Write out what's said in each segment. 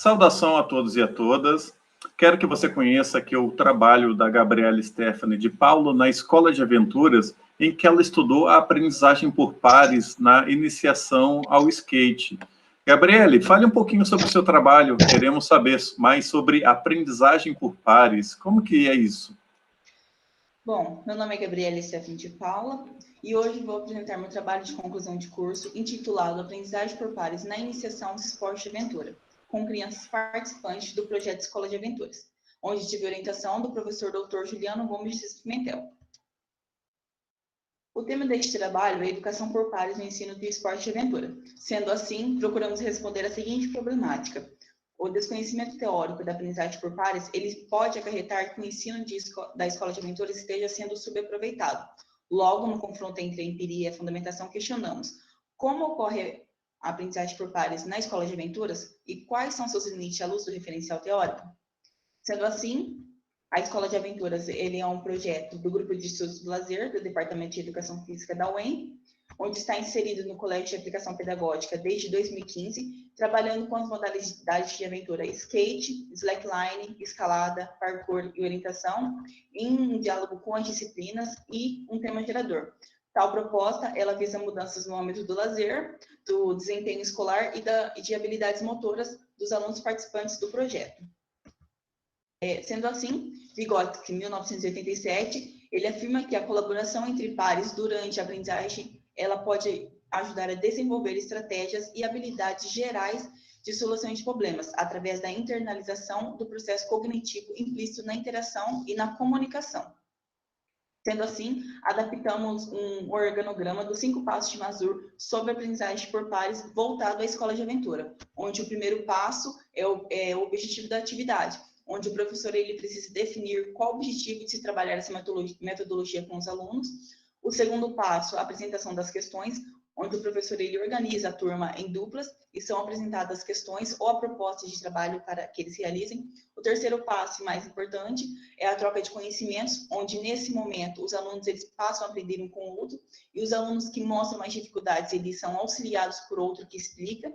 Saudação a todos e a todas. Quero que você conheça aqui o trabalho da Gabriela Stephanie de Paulo na Escola de Aventuras, em que ela estudou a aprendizagem por pares na iniciação ao skate. Gabriele, fale um pouquinho sobre o seu trabalho. Queremos saber mais sobre aprendizagem por pares. Como que é isso? Bom, meu nome é Gabriela Stephanie de Paula e hoje vou apresentar meu trabalho de conclusão de curso intitulado Aprendizagem por Pares na Iniciação ao Esporte de Aventura, com crianças participantes do projeto Escola de Aventuras, onde tive orientação do professor Dr. Juliano Gomes Pimentel. O tema deste trabalho é Educação por Pares no Ensino do Esporte de Aventura. Sendo assim, procuramos responder a seguinte problemática. O desconhecimento teórico da aprendizagem por pares, ele pode acarretar que o ensino da Escola de Aventuras esteja sendo subaproveitado. Logo, no confronto entre a empiria e a fundamentação, questionamos como ocorre a aprendizagem por pares na Escola de Aventuras e quais são seus limites à luz do referencial teórico. Sendo assim, a Escola de Aventuras ele é um projeto do Grupo de Estudos do Lazer, do Departamento de Educação Física da UEM, onde está inserido no Colégio de Aplicação Pedagógica desde 2015, trabalhando com as modalidades de aventura skate, slackline, escalada, parkour e orientação, em um diálogo com as disciplinas e um tema gerador. Tal proposta, ela visa mudanças no âmbito do lazer, do desempenho escolar e de habilidades motoras dos alunos participantes do projeto. Sendo assim, Vygotsky, em 1987, ele afirma que a colaboração entre pares durante a aprendizagem ela pode ajudar a desenvolver estratégias e habilidades gerais de solução de problemas, através da internalização do processo cognitivo implícito na interação e na comunicação. Sendo assim, adaptamos um organograma dos 5 passos de Mazur sobre aprendizagem por pares voltado à Escola de Aventura, onde o primeiro passo é o objetivo da atividade, onde o professor ele precisa definir qual o objetivo de se trabalhar essa metodologia com os alunos. O segundo passo, a apresentação das questões, onde o professor ele organiza a turma em duplas e são apresentadas questões ou a proposta de trabalho para que eles realizem. O terceiro passo, mais importante, é a troca de conhecimentos, onde nesse momento os alunos eles passam a aprender um com o outro e os alunos que mostram mais dificuldades eles são auxiliados por outro que explica.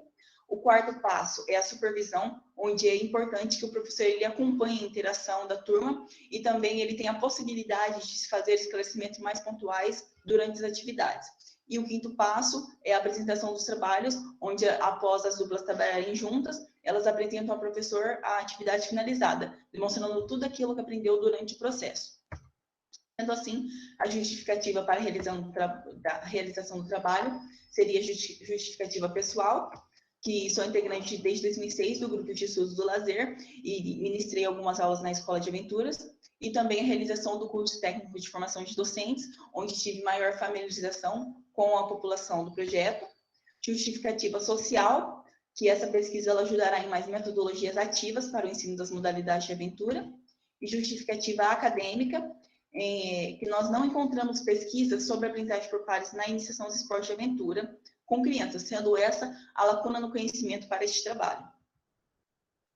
O quarto passo é a supervisão, onde é importante que o professor ele acompanhe a interação da turma e também ele tem a possibilidade de se fazer esclarecimentos mais pontuais durante as atividades. E o quinto passo é a apresentação dos trabalhos, onde após as duplas trabalharem juntas, elas apresentam ao professor a atividade finalizada, demonstrando tudo aquilo que aprendeu durante o processo. Sendo assim, a justificativa para a realização do trabalho seria justificativa pessoal, que sou integrante desde 2006 do Grupo de Estudos do Lazer e ministrei algumas aulas na Escola de Aventuras, e também a realização do curso técnico de formação de docentes, onde tive maior familiarização com a população do projeto. Justificativa social, que essa pesquisa ela ajudará em mais metodologias ativas para o ensino das modalidades de aventura. E justificativa acadêmica, que nós não encontramos pesquisas sobre aprendizagem por pares na iniciação aos esportes de aventura, com crianças, sendo essa a lacuna no conhecimento para este trabalho.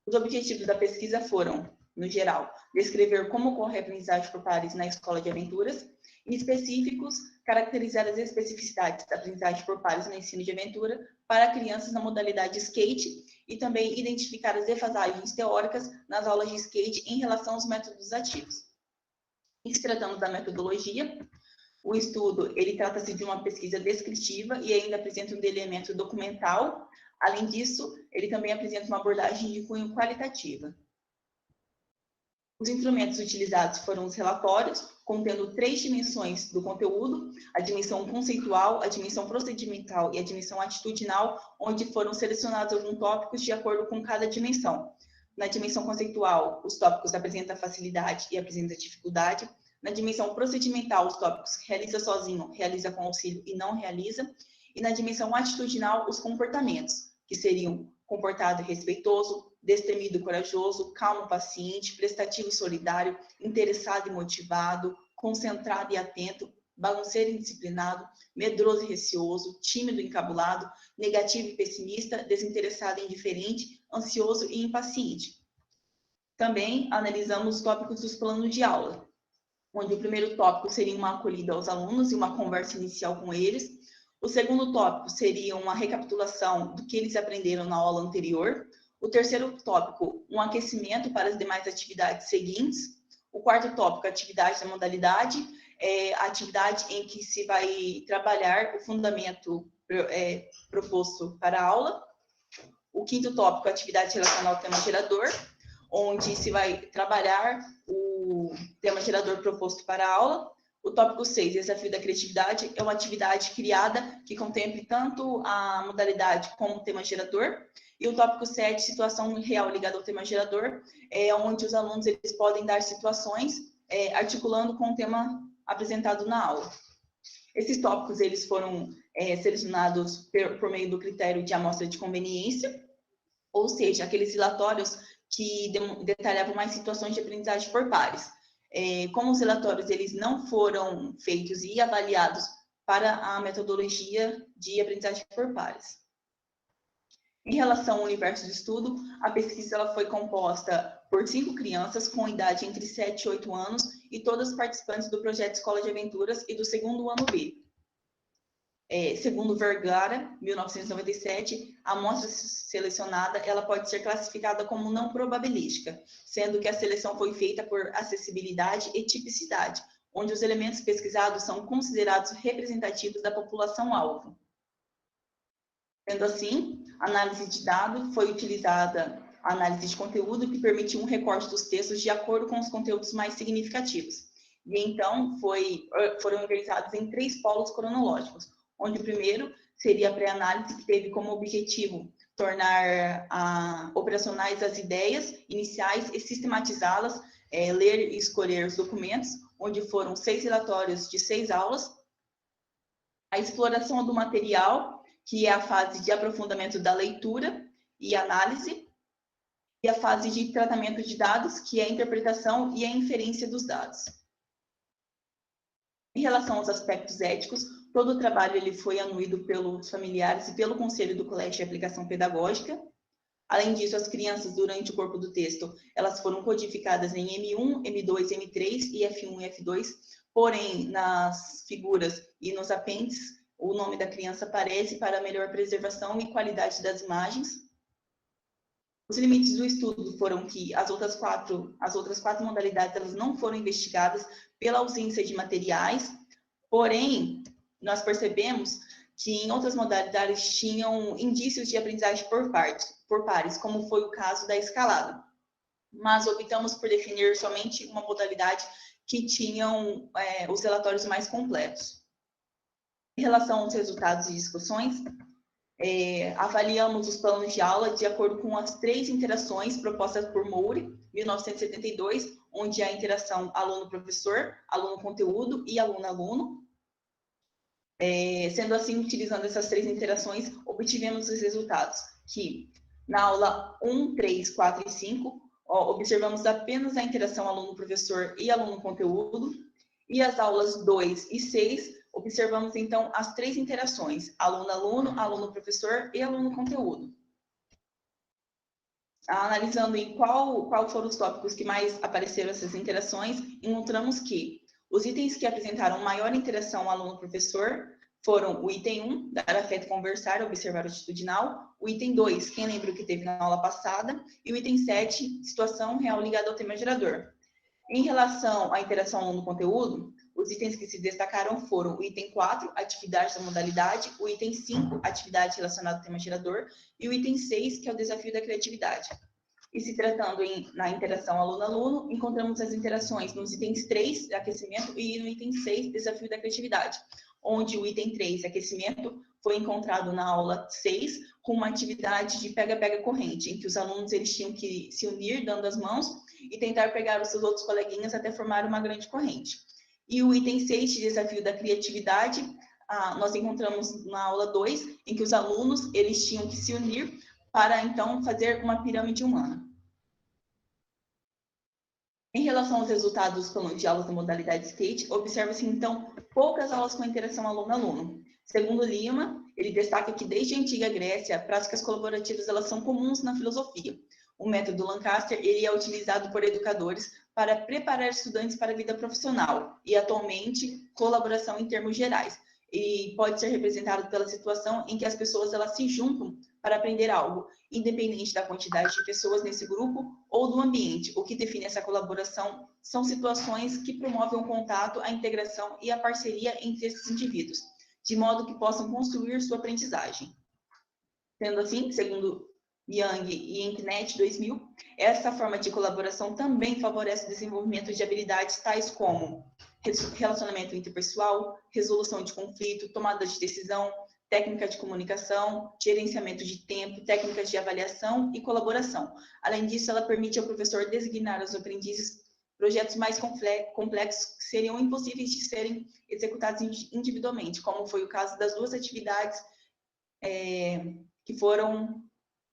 Os objetivos da pesquisa foram, no geral, descrever como ocorre a aprendizagem por pares na Escola de Aventuras, em específicos, caracterizar as especificidades da aprendizagem por pares no ensino de aventura para crianças na modalidade skate e também identificar as defasagens teóricas nas aulas de skate em relação aos métodos ativos. E se tratando da metodologia, o estudo, ele trata-se de uma pesquisa descritiva e ainda apresenta um elemento documental. Além disso, ele também apresenta uma abordagem de cunho qualitativa. Os instrumentos utilizados foram os relatórios, contendo 3 dimensões do conteúdo, a dimensão conceitual, a dimensão procedimental e a dimensão atitudinal, onde foram selecionados alguns tópicos de acordo com cada dimensão. Na dimensão conceitual, os tópicos apresentam facilidade e apresentam dificuldade. Na dimensão procedimental, os tópicos realiza sozinho, realiza com auxílio e não realiza. E na dimensão atitudinal, os comportamentos, que seriam comportado e respeitoso, destemido e corajoso, calmo, paciente, prestativo e solidário, interessado e motivado, concentrado e atento, bagunceiro e indisciplinado, medroso e receoso, tímido e encabulado, negativo e pessimista, desinteressado e indiferente, ansioso e impaciente. Também analisamos os tópicos dos planos de aula, onde o primeiro tópico seria uma acolhida aos alunos e uma conversa inicial com eles. O segundo tópico seria uma recapitulação do que eles aprenderam na aula anterior. O terceiro tópico, um aquecimento para as demais atividades seguintes. O quarto tópico, atividade da modalidade, a atividade em que se vai trabalhar o fundamento proposto para a aula. O quinto tópico, atividade relacionada ao tema gerador, onde se vai trabalhar o tema gerador proposto para a aula. O tópico 6, desafio da criatividade, é uma atividade criada que contemple tanto a modalidade como o tema gerador. E o tópico 7, situação real ligada ao tema gerador, onde os alunos eles podem dar situações articulando com o tema apresentado na aula. Esses tópicos eles foram selecionados por meio do critério de amostra de conveniência, ou seja, aqueles relatórios que detalhavam mais situações de aprendizagem por pares. Como os relatórios eles não foram feitos e avaliados para a metodologia de aprendizagem por pares. Em relação ao universo de estudo, a pesquisa ela foi composta por 5 crianças com idade entre 7 e 8 anos e todas participantes do projeto Escola de Aventuras e do segundo ano B. Segundo Vergara, 1997, a amostra selecionada ela pode ser classificada como não probabilística, sendo que a seleção foi feita por acessibilidade e tipicidade, onde os elementos pesquisados são considerados representativos da população-alvo. Sendo assim, a análise de dado foi utilizada a análise de conteúdo, que permitiu um recorte dos textos de acordo com os conteúdos mais significativos. E então, foram organizados em 3 polos cronológicos, onde o primeiro seria a pré-análise, que teve como objetivo tornar operacionais as ideias iniciais e sistematizá-las, ler e escolher os documentos, onde foram 6 relatórios de 6 aulas. A exploração do material, que é a fase de aprofundamento da leitura e análise, e a fase de tratamento de dados, que é a interpretação e a inferência dos dados. Em relação aos aspectos éticos, todo o trabalho ele foi anuído pelos familiares e pelo Conselho do Colégio de Aplicação Pedagógica. Além disso, as crianças, durante o corpo do texto, elas foram codificadas em M1, M2, M3 e F1 e F2, porém, nas figuras e nos apêndices, o nome da criança aparece para melhor preservação e qualidade das imagens. Os limites do estudo foram que as outras quatro modalidades elas não foram investigadas pela ausência de materiais, porém, nós percebemos que em outras modalidades tinham indícios de aprendizagem por pares, como foi o caso da escalada. Mas optamos por definir somente uma modalidade que tinham os relatórios mais completos. Em relação aos resultados e discussões, avaliamos os planos de aula de acordo com as 3 interações propostas por Moure, 1972, onde a interação aluno-professor, aluno-conteúdo e aluno-aluno. Sendo assim, utilizando essas 3 interações, obtivemos os resultados que, na aula 1, 3, 4 e 5, observamos apenas a interação aluno-professor e aluno-conteúdo, e as aulas 2 e 6, observamos, então, as 3 interações, aluno-aluno, aluno-professor e aluno-conteúdo. Analisando em qual foram os tópicos que mais apareceram essas interações, encontramos que os itens que apresentaram maior interação aluno-professor foram o item 1, dar afeto e conversar, observar o atitudinal, o item 2, quem lembra o que teve na aula passada, e o item 7, situação real ligada ao tema gerador. Em relação à interação aluno-conteúdo, os itens que se destacaram foram o item 4, atividade da modalidade, o item 5, atividade relacionada ao tema gerador, e o item 6, que é o desafio da criatividade. E se tratando na interação aluno-aluno, encontramos as interações nos itens 3, aquecimento, e no item 6, desafio da criatividade, onde o item 3, aquecimento, foi encontrado na aula 6, com uma atividade de pega-pega corrente, em que os alunos eles tinham que se unir, dando as mãos, e tentar pegar os seus outros coleguinhas até formar uma grande corrente. E o item 6, de desafio da criatividade, nós encontramos na aula 2, em que os alunos eles tinham que se unir para, então, fazer uma pirâmide humana. Em relação aos resultados dos planos de aulas da modalidade skate, observa-se, então, poucas aulas com interação aluno-aluno. Segundo Lima, ele destaca que, desde a antiga Grécia, práticas colaborativas elas são comuns na filosofia. O método Lancaster ele é utilizado por educadores para preparar estudantes para a vida profissional e, atualmente, colaboração em termos gerais. e pode ser representado pela situação em que as pessoas elas se juntam para aprender algo, independente da quantidade de pessoas nesse grupo ou do ambiente. O que define essa colaboração são situações que promovem o contato, a integração e a parceria entre esses indivíduos, de modo que possam construir sua aprendizagem. Sendo assim, segundo Young e Enknet 2000, essa forma de colaboração também favorece o desenvolvimento de habilidades tais como relacionamento interpessoal, resolução de conflito, tomada de decisão, técnica de comunicação, gerenciamento de tempo, técnicas de avaliação e colaboração. Além disso, ela permite ao professor designar aos aprendizes projetos mais complexos que seriam impossíveis de serem executados individualmente, como foi o caso das duas atividades que foram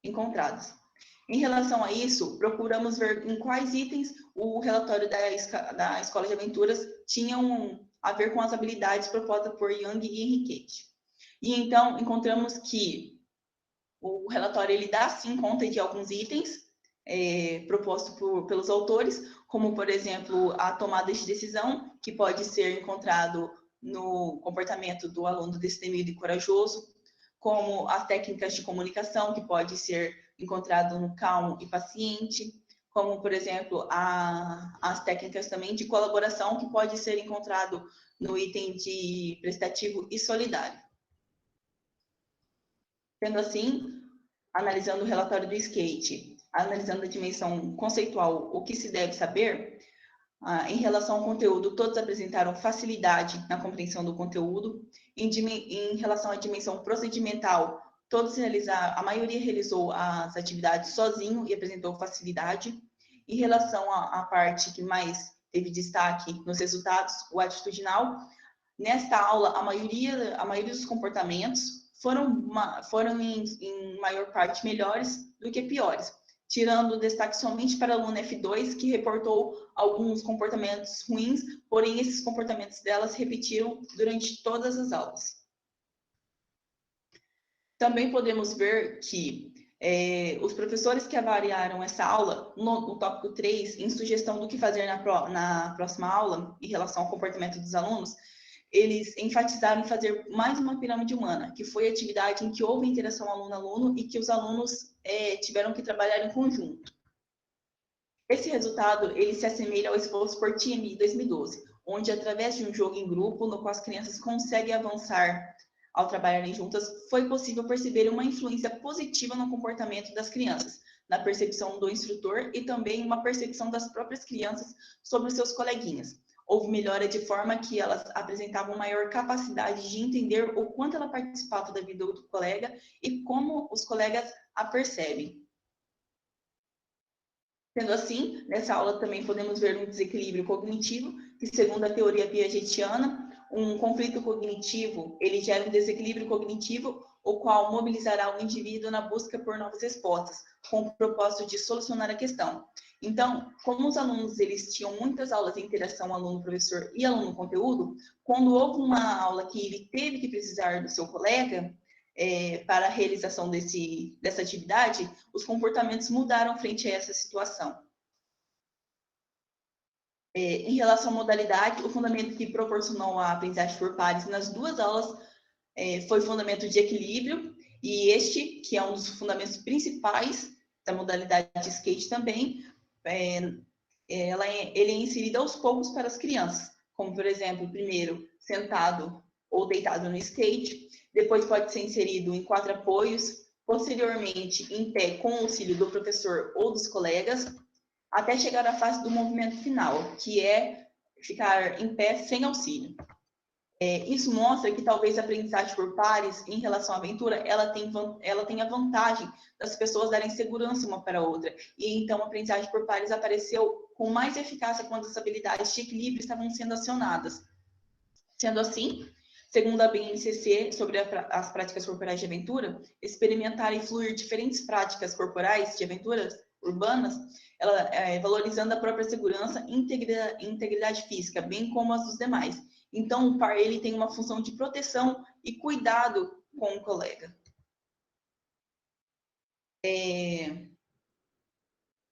encontradas. Em relação a isso, procuramos ver em quais itens o relatório da Escola de Aventuras tinham a ver com as habilidades propostas por Young e Henriquet. E então, encontramos que o relatório ele dá, sim, conta de alguns itens propostos pelos autores, como, por exemplo, a tomada de decisão, que pode ser encontrado no comportamento do aluno destemido e corajoso, como as técnicas de comunicação, que pode ser encontrado no calmo e paciente, como, por exemplo, as técnicas também de colaboração, que pode ser encontrado no item de prestativo e solidário. Sendo assim, analisando o relatório do skate, analisando a dimensão conceitual, o que se deve saber, em relação ao conteúdo, todos apresentaram facilidade na compreensão do conteúdo. Em relação à dimensão procedimental, a maioria realizou as atividades sozinho e apresentou facilidade. Em relação à parte que mais teve destaque nos resultados, o atitudinal, nesta aula, a maioria dos comportamentos foram em maior parte melhores do que piores, tirando o destaque somente para a aluna F2, que reportou alguns comportamentos ruins, porém esses comportamentos dela se repetiram durante todas as aulas. Também podemos ver que os professores que avaliaram essa aula, no tópico 3, em sugestão do que fazer na próxima aula, em relação ao comportamento dos alunos, eles enfatizaram em fazer mais uma pirâmide humana, que foi a atividade em que houve interação aluno-aluno e que os alunos tiveram que trabalhar em conjunto. Esse resultado, ele se assemelha ao exposto por TMI 2012, onde através de um jogo em grupo, no qual as crianças conseguem avançar ao trabalharem juntas, foi possível perceber uma influência positiva no comportamento das crianças, na percepção do instrutor e também uma percepção das próprias crianças sobre os seus coleguinhas. Houve melhora de forma que elas apresentavam maior capacidade de entender o quanto ela participava da vida do colega e como os colegas a percebem. Sendo assim, nessa aula também podemos ver um desequilíbrio cognitivo, que segundo a teoria piagetiana, um conflito cognitivo, ele gera um desequilíbrio cognitivo, o qual mobilizará o indivíduo na busca por novas respostas, com o propósito de solucionar a questão. Então, como os alunos eles tinham muitas aulas de interação aluno-professor e aluno-conteúdo, quando houve uma aula que ele teve que precisar do seu colega para a realização dessa atividade, os comportamentos mudaram frente a essa situação. Em relação à modalidade, o fundamento que proporcionou a aprendizagem por pares nas duas aulas foi o fundamento de equilíbrio, e este, que é um dos fundamentos principais da modalidade de skate também, ele é inserido aos poucos para as crianças, como, por exemplo, primeiro, sentado ou deitado no skate, depois pode ser inserido em 4 apoios, posteriormente em pé com o auxílio do professor ou dos colegas, até chegar à fase do movimento final, que é ficar em pé sem auxílio. Isso mostra que talvez a aprendizagem por pares, em relação à aventura, ela tem a vantagem das pessoas darem segurança uma para a outra. E então a aprendizagem por pares apareceu com mais eficácia quando as habilidades de equilíbrio estavam sendo acionadas. Sendo assim, segundo a BNCC, sobre as práticas corporais de aventura, experimentar e fluir diferentes práticas corporais de aventuras urbanas, valorizando a própria segurança e integridade física, bem como as dos demais. Então, o par ele tem uma função de proteção e cuidado com o colega.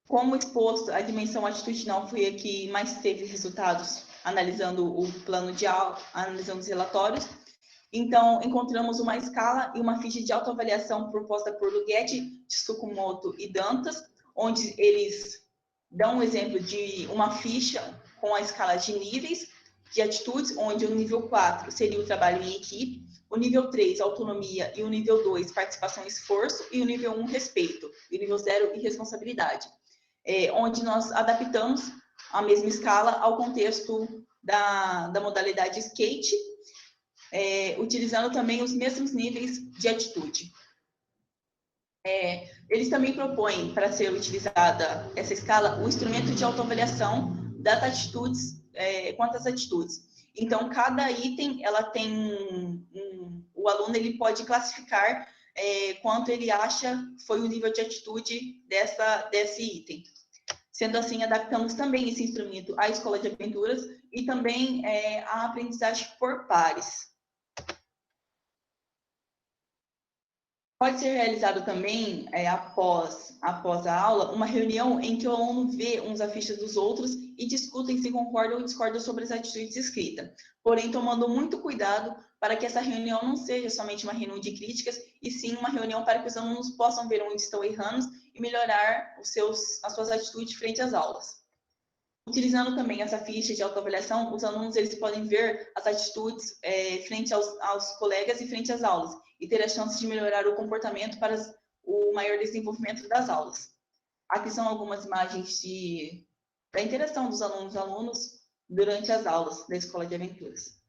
Como exposto, a dimensão atitudinal foi a que mais teve resultados, analisando o plano de aula, analisando os relatórios. Então, encontramos uma escala e uma ficha de autoavaliação proposta por Lughetti, Tsukumoto e Dantas, onde eles dão um exemplo de uma ficha com a escala de níveis de atitudes, onde o nível 4 seria o trabalho em equipe, o nível 3, autonomia, e o nível 2, participação e esforço, e o nível 1, respeito, e o nível 0, irresponsabilidade. Onde nós adaptamos a mesma escala ao contexto da modalidade skate, utilizando também os mesmos níveis de atitude. Eles também propõem, para ser utilizada essa escala, o instrumento de autoavaliação das atitudes, quanto às atitudes. Então, cada item, ela tem o aluno ele pode classificar quanto ele acha foi o nível de atitude desse item. Sendo assim, adaptamos também esse instrumento à escola de aventuras e também à aprendizagem por pares. Pode ser realizado também, após a aula, uma reunião em que o aluno vê uns afixes dos outros e discutem se concordam ou discordam sobre as atitudes escritas. Porém, tomando muito cuidado para que essa reunião não seja somente uma reunião de críticas, e sim uma reunião para que os alunos possam ver onde estão errando e melhorar as suas atitudes frente às aulas. Utilizando também essa ficha de autoavaliação, os alunos eles podem ver as atitudes frente aos colegas e frente às aulas, e ter a chance de melhorar o comportamento para o maior desenvolvimento das aulas. Aqui são algumas imagens da interação dos alunos durante as aulas da Escola de Aventuras.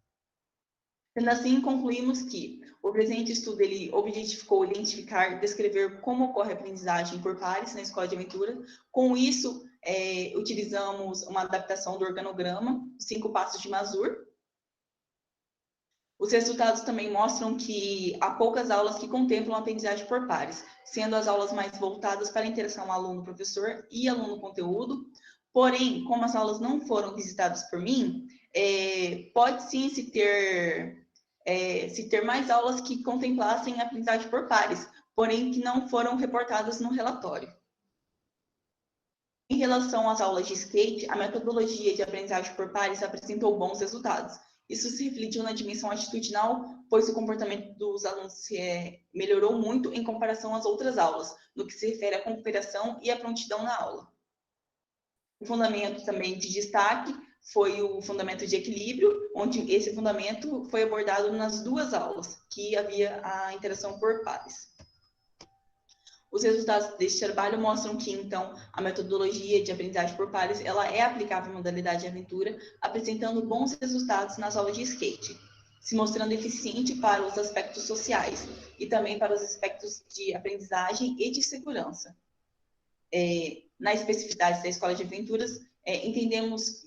Sendo assim, concluímos que o presente estudo ele objetificou identificar, descrever como ocorre a aprendizagem por pares na Escola de Aventura. Com isso, utilizamos uma adaptação do organograma, 5 passos de Mazur. Os resultados também mostram que há poucas aulas que contemplam a aprendizagem por pares, sendo as aulas mais voltadas para a interação aluno-professor e aluno-conteúdo. Porém, como as aulas não foram visitadas por mim, pode sim se ter mais aulas que contemplassem a aprendizagem por pares, porém que não foram reportadas no relatório. Em relação às aulas de skate, a metodologia de aprendizagem por pares apresentou bons resultados. Isso se refletiu na dimensão atitudinal, pois o comportamento dos alunos melhorou muito em comparação às outras aulas, no que se refere à cooperação e à prontidão na aula. O fundamento também de destaque foi o fundamento de equilíbrio, onde esse fundamento foi abordado nas 2 aulas, que havia a interação por pares. Os resultados deste trabalho mostram que, então, a metodologia de aprendizagem por pares ela é aplicável à modalidade de aventura, apresentando bons resultados nas aulas de skate, se mostrando eficiente para os aspectos sociais e também para os aspectos de aprendizagem e de segurança. Na especificidade da Escola de Aventuras, entendemos,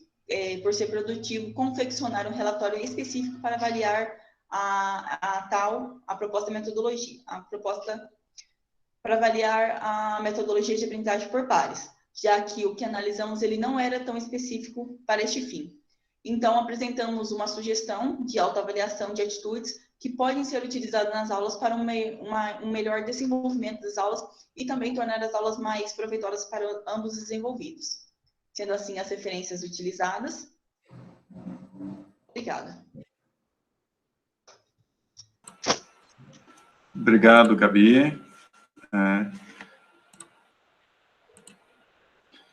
por ser produtivo, confeccionar um relatório específico para avaliar a proposta metodologia, para avaliar a metodologia de aprendizagem por pares, já que o que analisamos ele não era tão específico para este fim. Então, apresentamos uma sugestão de autoavaliação de atitudes que podem ser utilizadas nas aulas para um melhor desenvolvimento das aulas e também tornar as aulas mais proveitosas para ambos os desenvolvidos. Sendo assim, as referências utilizadas. Obrigada. Obrigado, Gabi.